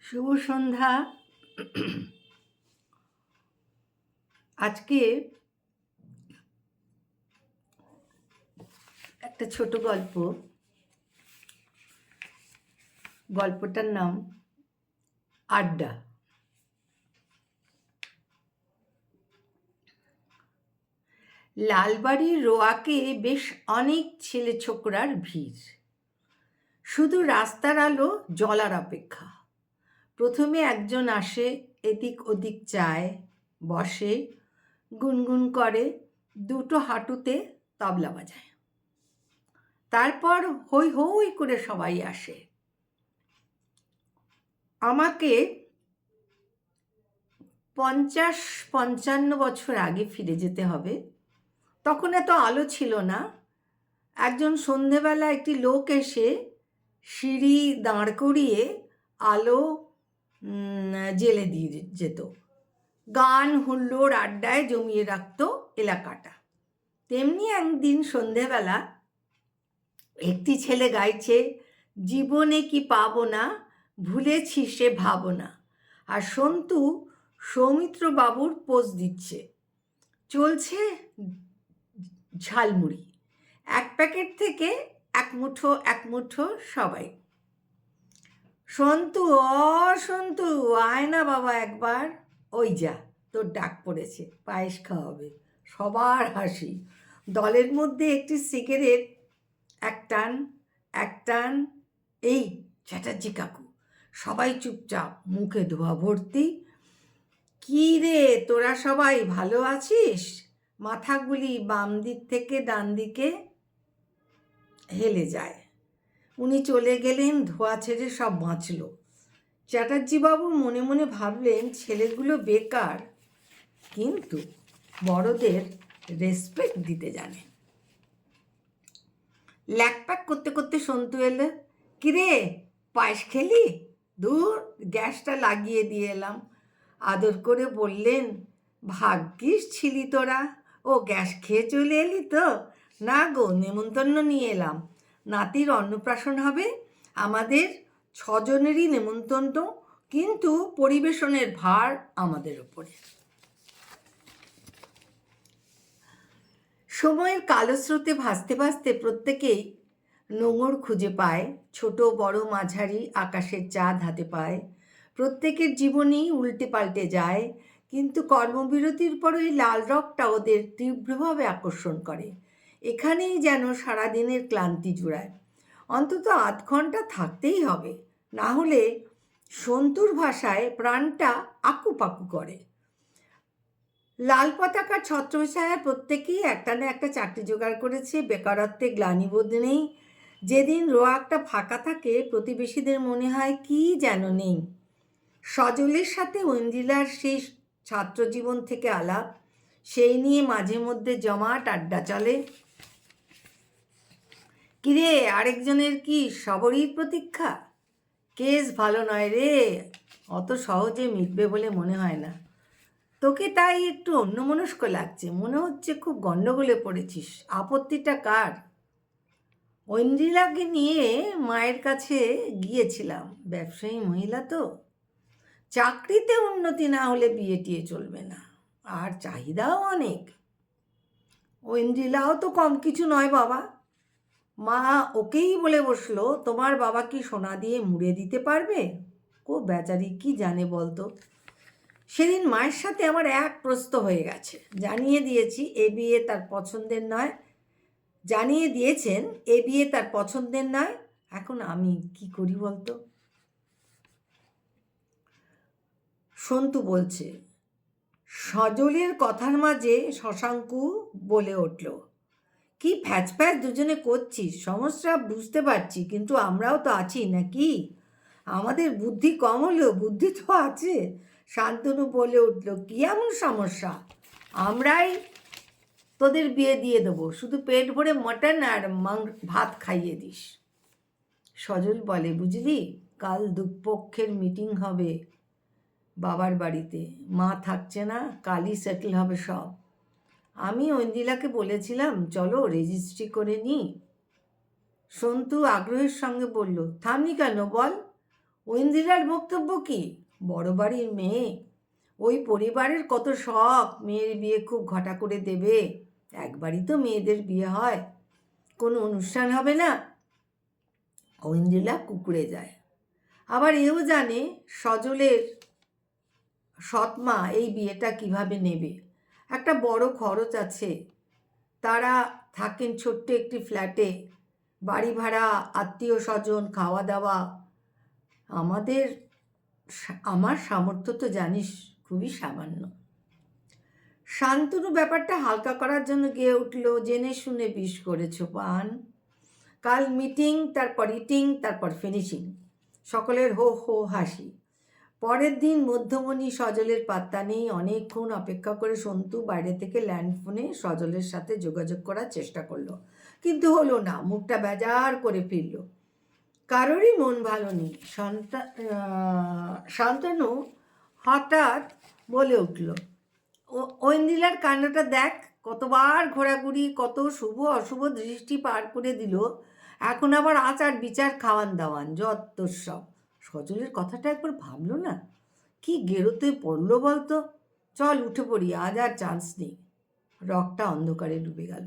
শুভ সন্ধ্যা। আজকে একটা ছোট গল্পটার নাম আড্ডা। লালবাড়ির রোয়াকে বেশ অনেক ছেলে ছোকরার ভিড়, শুধু রাস্তার আলো জ্বলার অপেক্ষা। প্রথমে একজন আসে, এদিক ওদিক চায়, বসে, গুনগুন করে, দুটো হাঁটুতে তবলা বাজায়। তারপর হই হই করে সবাই আসে। আমাকে 50-55 বছর আগে ফিরে যেতে হবে। তখন এত আলো ছিল না। একজন সন্ধেবেলা একটি লোক এসে সিঁড়ি দাঁড় করিয়ে আলো জ্বেলে দিয়ে যেত। গান হুল্লোড় আড্ডায় জমিয়ে রাখত এলাকাটা। তেমনি একদিন সন্ধেবেলা একটি ছেলে গাইছে, জীবনে কি পাবো না, ভুলেছি সে ভাবনা। আর সন্তু সৌমিত্র বাবুর পোজ দিচ্ছে। চলছে ঝালমুড়ি, এক প্যাকেট থেকে এক মুঠো সবাই। সন্তু, সন্তু আয় না বাবা একবার, ওই যা তোর ডাক পড়েছে, পায়েস খাওয়াবে। সবার হাসি। দলের মধ্যে একটি সিগারেট, এক টান। এই চ্যাটার্জি কাকু। সবাই চুপচাপ, মুখে ধোয়া ভর্তি। কি রে তোরা সবাই ভালো আছিস? মাথাগুলি বাম দিক থেকে ডান দিকে হেলে যায়। উনি চলে গেলেন, ধোয়া ছেড়ে সব বাঁচল। চ্যাটার্জিবাবু মনে মনে ভাবলেন, ছেলেগুলো বেকার, কিন্তু বড়দের রেসপেক্ট দিতে জানে। ল্যাকপ্যাক করতে করতে সন্তু এলে। কিরে পায়েস খেলি? দূর, গ্যাসটা লাগিয়ে দিয়ে এলাম। আদর করে বললেন, ভাগ্যিস ছিলি তোরা। ও গ্যাস খেয়ে চলে এলি তো? না গো, নেমন্তন্ন নিয়ে এলাম। নাতির অন্নপ্রাশন হবে, আমাদের 6 জনেরই নেমন্তন্ন, কিন্তু পরিবেশনের ভার আমাদের ওপরে। সময়ের কালো স্রোতে ভাসতে ভাসতে প্রত্যেকেই নোঙর খুঁজে পায়, ছোট বড় মাঝারি আকাশের চাঁদ হাতে পায়। প্রত্যেকের জীবনই উল্টে পাল্টে যায়, কিন্তু কর্মবিরতির পর ওই লাল রঙটা ওদের তীব্রভাবে আকর্ষণ করে। এখানেই যেন সারাদিনের ক্লান্তি জোড়ায়। অন্তত আধ ঘন্টা থাকতেই হবে, না হলে সন্তুর ভাষায় প্রাণটা আকুপাকু করে। লাল পতাকার ছত্রছায়ায় প্রত্যেকেই একটা না একটা চাকরি জোগাড় করেছে, বেকারত্বে গ্লানিবোধ নেই। যেদিন রোয়াকটা ফাঁকা থাকে, প্রতিবেশীদের মনে হয় কি যেন নেই। সজলের সাথে ঐন্দ্রিলার সেই ছাত্রজীবন থেকে আলাপ, সেই নিয়ে মাঝে মধ্যে জমাট আড্ডা চলে। কিরে, আরেকজনের কি সবরই প্রতীক্ষা? কেস ভালো নয় রে, অত সহজে মিটবে বলে মনে হয় না। তোকে তাই একটু অন্যমনস্ক লাগছে, মনে হচ্ছে খুব গণ্ডগোলে পড়েছিস। আপত্তিটা কার? ঐন্দ্রিলাকে নিয়ে মায়ের কাছে গিয়েছিলাম। ব্যবসায়ী মহিলা তো, চাকরিতে উন্নতি না হলে বিয়ে টিয়ে চলবে না, আর চাহিদাও অনেক। ঐন্দ্রিলাও তো কম কিছু নয় বাবা। মা ওকেই বলে বসলো, তোমার বাবা কি সোনা দিয়ে মুড়ে দিতে পারবে? ও বেচারি কি জানে বলতো। সেদিন মায়ের সাথে আমার এক প্রস্ত হয়ে গেছে। জানিয়ে দিয়েছেন এ বিয়ে তার পছন্দের নয়। এখন আমি কি করি বলতো? সন্তু বলছে। সজলের কথার মাঝে শশাঙ্কু বলে উঠল, কি ফ্যাচ দুজনে করছিস? সমস্যা বুঝতে পারছি, কিন্তু আমরাও তো আছি নাকি? আমাদের বুদ্ধি কম হলেও বুদ্ধি তো আছে। শান্তনু বলে উঠল, কি এমন সমস্যা? আমরাই তোদের বিয়ে দিয়ে দেবো, শুধু পেট ভরে মটন আর ভাত খাইয়ে দিস। সজল বলে, বুঝলি, কাল দুপক্ষের মিটিং হবে বাবার বাড়িতে। মা থাকছে না, কালই সেটেল হবে সব। আমি ঐন্দ্রিলাকে বলেছিলাম, চলো রেজিস্ট্রি করে নিই। সন্তু আগ্রহের সঙ্গে বলল, থামনি কেন বল? ঐন্দ্রিলার বক্তব্য কি? বড় বাড়ির মেয়ে, ওই পরিবারের কত শখ, মেয়ের বিয়ে খুব ঘটা করে দেবে। একবারই তো মেয়েদের বিয়ে হয়, কোনো অনুষ্ঠান হবে না। ঐন্দ্রিলা কুকুরে যায়। আবার এও জানে সজলের সৎমা এই বিয়েটা কিভাবে নেবে। একটা বড় খরচ আছে। তারা থাকেন ছোট্ট একটি ফ্ল্যাটে, বাড়ি ভাড়া, আত্মীয় স্বজন, খাওয়া দাওয়া। আমার সামর্থ্য তো জানিস খুবই সামান্য। শান্তনু ব্যাপারটা হালকা করার জন্য গিয়ে উঠল, জেনে শুনে বিষ করেছ পান। কাল মিটিং, তারপর ইটিং, তারপর ফিনিশিং। সকলের হো হো হাসি। পরের দিন মধ্যমণি সজলের পাত্তা নেই। অনেকক্ষণ অপেক্ষা করে সন্তু বাইরে থেকে ল্যান্ড ফোনে সজলের সাথে যোগাযোগ করার চেষ্টা করলো, কিন্তু হলো না। মুখটা বেজার করে ফিরল। কারোরই মন ভালো নেই। শান্তনু হঠাৎ বলে উঠল, ঐন্দ্রিলার কাণ্ডটা দেখ, কতবার ঘোরাঘুরি, কত শুভ অশুভ দৃষ্টি পার করে দিল। এখন আবার আচার বিচার, খাওয়ান দাওয়ান, যত সব। সজলের কথাটা একবার ভাবলো না? কি গেরোতে পড়লো বলতো। চল উঠে পড়ি, আজ আর চান্স নেই। রকটা অন্ধকারে ডুবে গেল।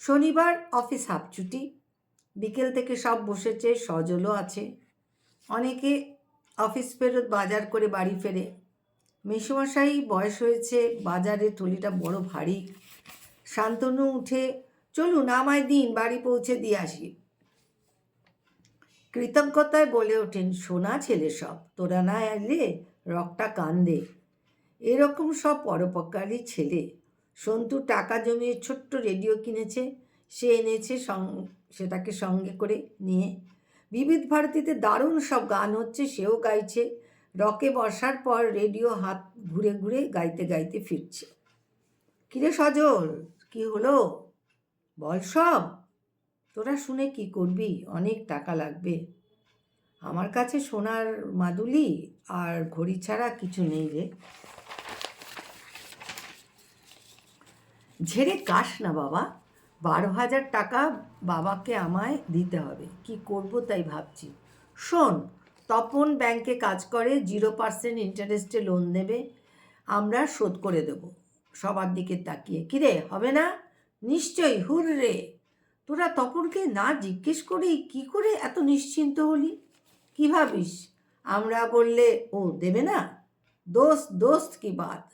শনিবার, অফিস হাফ ছুটি। বিকেল থেকে সব বসেছে, সজলও আছে। অনেকে অফিস ফেরত বাজার করে বাড়ি ফেরে। মেসোমশাই বয়স হয়েছে, বাজারের থলিটা বড় ভারী। শান্তনু উঠে, চলুন আমায় দিন, বাড়ি পৌঁছে দিয়ে আসি। কৃতজ্ঞতায় বলে ওঠেন, সোনা ছেলে সব, তোরা না এলে রকটা কান্দে। এরকম সব পরোপকারী ছেলে। সন্তু টাকা জমিয়ে ছোট্ট রেডিও কিনেছে, সে এনেছে সেটাকে সঙ্গে করে নিয়ে। বিবিধ ভারতীতে দারুণ সব গান হচ্ছে, সেও গাইছে। রকে বসার পর রেডিও হাত ঘুরে ঘুরে গাইতে গাইতে ফিরছে। কিরে সজল, কি হলো বল সব। তোরা শুনে কি করবি? অনেক টাকা লাগবে। আমার কাছে সোনার মাদুলি আর ঘড়ি ছাড়া কিছু নেই রে। ঝেড়ে কাস না বাবা, 12,000 টাকা বাবাকে আমায় দিতে হবে। কি করব তাই ভাবছি। শোন, তপন ব্যাংকে কাজ করে, 0% ইন্টারেস্টে লোন দেবে, আমরা শোধ করে দেব। সবার দিকে তাকিয়ে, কিরে হবে না? নিশ্চয়ই, হুররে। তোরা তপনকে না জিজ্ঞেস করেই কি করে এত নিশ্চিন্ত হলি? কি ভাবিস আমরা বললে ও দেবে না? দোস্ত দোস্ত কি বাত।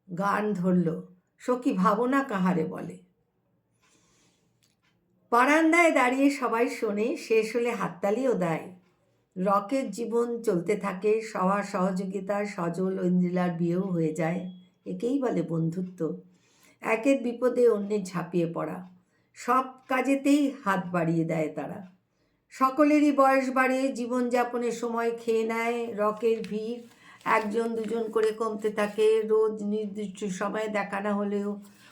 গান ধরল, সখী ভাবনা কাহারে বলে। বারান্দায় দাঁড়িয়ে সবাই শোনে, শেষ হলে হাততালিও দেয়। রকের জীবন চলতে থাকে, সবার সহযোগিতায় সজল ঐন্দ্রিলার বিয়েও হয়ে যায়। একেই বলে বন্ধুত্ব। একের বিপদে অন্যের ঝাঁপিয়ে পড়া, সব কাজেতেই হাত বাড়িয়ে দেয় তারা। সকলেরই বয়স বাড়ে, জীবনযাপনের সময় খেয়ে নেয়। রকের ভিড় 1-2 করে কমতে থাকে। রোজ নির্দিষ্ট সময়ে দেখা না হলেও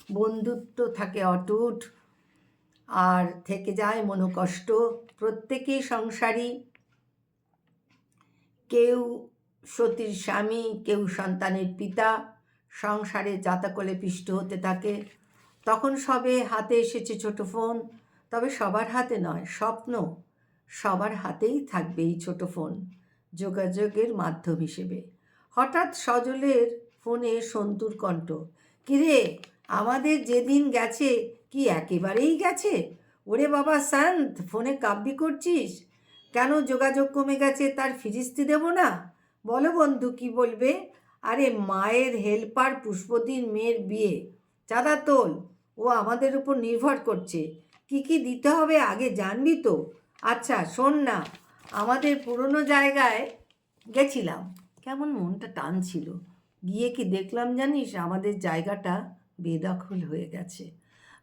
বন্ধুত্ব থাকে অটুট। আর থেকে যায় মনোকষ্ট। প্রত্যেকেই সংসারী, কেউ সতীর স্বামী, কেউ সন্তানের পিতা। সংসারে জাতাকলে পিষ্ট হতে থাকে। তখন সবে হাতে এসেছে ছোট ফোন। তবে সবার হাতে নয়, স্বপ্ন সবার হাতেই থাকবে এই ছোট ফোন, যোগাযোগের মাধ্যম হিসেবে। হঠাৎ সজলের ফোনে সন্তুর কণ্ঠ, কিরে আমাদের যেদিন গেছে কি একেবারেই গেছে? ওরে বাবা শান্ত, ফোনে কাব্যি করছিস কেন? যোগাযোগ কমে গেছে, তার ফিরিস্তি দেব না? বলো বন্ধু, কি বলবে? আরে মায়ের হেল্পার পুষ্পদির মেয়ের বিয়ে, চাঁদা তোল, ও আমাদের উপর নির্ভর করছে। কি কি দিতে হবে আগে জানবি তো? আচ্ছা শোন না, আমাদের পুরনো জায়গায় গেছিলাম, কেমন মনটা টানছিল। গিয়ে কি দেখলাম জানিস, আমাদের জায়গাটা বেদখল হয়ে গেছে।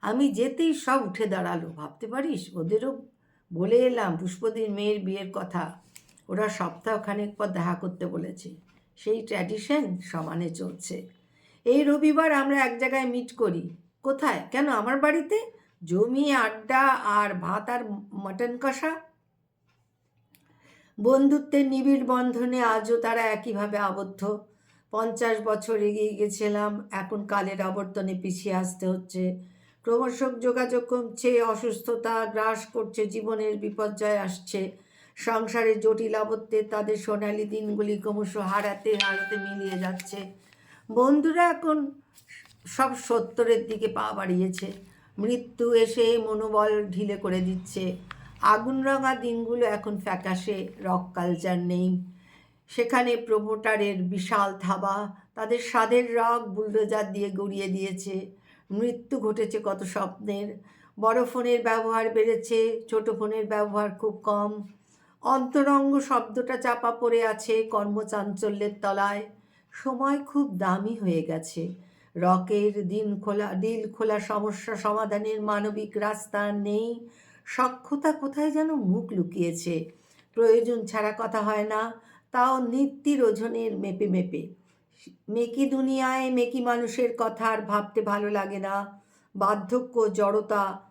আমি যেতেই সব উঠে দাঁড়ালো, ভাবতে পারিস? ওদেরও বলে এলাম পুষ্পদির মেয়ের বিয়ের কথা। ওরা সপ্তাহখানেক পর দেখা করতে বলেছে। সেই ট্র্যাডিশন সমানে চলছে। এই রবিবার আমরা এক জায়গায় মিট করি। কোথায়? কেন, আমার বাড়িতে? জমি আড্ডা আর ভাত আর মটন কষা। বন্ধুত্বের নিবিড় বন্ধনে আজও তারা একইভাবে আবদ্ধ। 50 বছর এগিয়ে গেছিলাম, এখন কালের আবর্তনে পিছিয়ে আসতে হচ্ছে। ক্রমশ যোগাযোগ কমছে, অসুস্থতা গ্রাস করছে, জীবনের বিপর্যয় আসছে। সংসারের জটিলাবত্যে তাদের সোনালি দিনগুলি ক্রমশ হারাতে হারাতে মিলিয়ে যাচ্ছে। বন্ধুরা এখন সব সত্তরের দিকে পা বাড়িয়েছে। মৃত্যু এসে মনোবল ঢিলে করে দিচ্ছে। আগুন রাঙা দিনগুলো এখন ফ্যাকাশে, রক কালচার নেই। সেখানে প্রমোটারের বিশাল থাবা তাদের স্বাদের রক বুলডোজার দিয়ে গড়িয়ে দিয়েছে। মৃত্যু ঘটেছে কত স্বপ্নের। বড় ফোনের ব্যবহার বেড়েছে, ছোট ফোনের ব্যবহার খুব কম। অন্তরঙ্গ শব্দটা চাপা পড়ে আছে কর্মচাঞ্চল্যের তলায়। সময় খুব দামি হয়ে গেছে। রকের দিল খোলা সমস্যা সমাধানের মানবিক রাস্তা নেই। সখ্যতা কোথায় যেন মুখ লুকিয়েছে। প্রয়োজন ছাড়া কথা হয় না, তাও নিত্যির ওজনের মেপে মেপে। মেকি দুনিয়ায় মেকি মানুষের কথা আর ভাবতে ভালো লাগে না। বার্ধক্য, জড়তা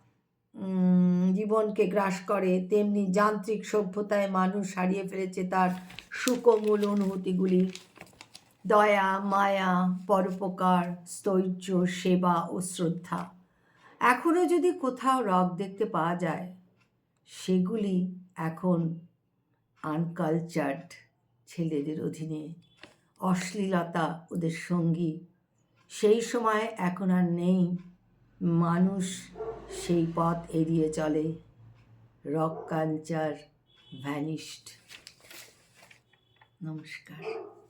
জীবনকে গ্রাস করে, তেমনি যান্ত্রিক সভ্যতায় মানুষ হারিয়ে ফেলেছে তার সুকোমল অনুভূতিগুলি। দয়া, মায়া, পরোপকার, স্থৈর্য, সেবা ও শ্রদ্ধা। এখনও যদি কোথাও রক দেখতে পাওয়া যায়, সেগুলি এখন আনকালচার্ড ছেলেদের অধীনে। অশ্লীলতা ওদের সঙ্গী। সেই সময় এখন আর নেই। মানুষ সেই পথ এড়িয়ে চলে। Rock culture vanished. নমস্কার।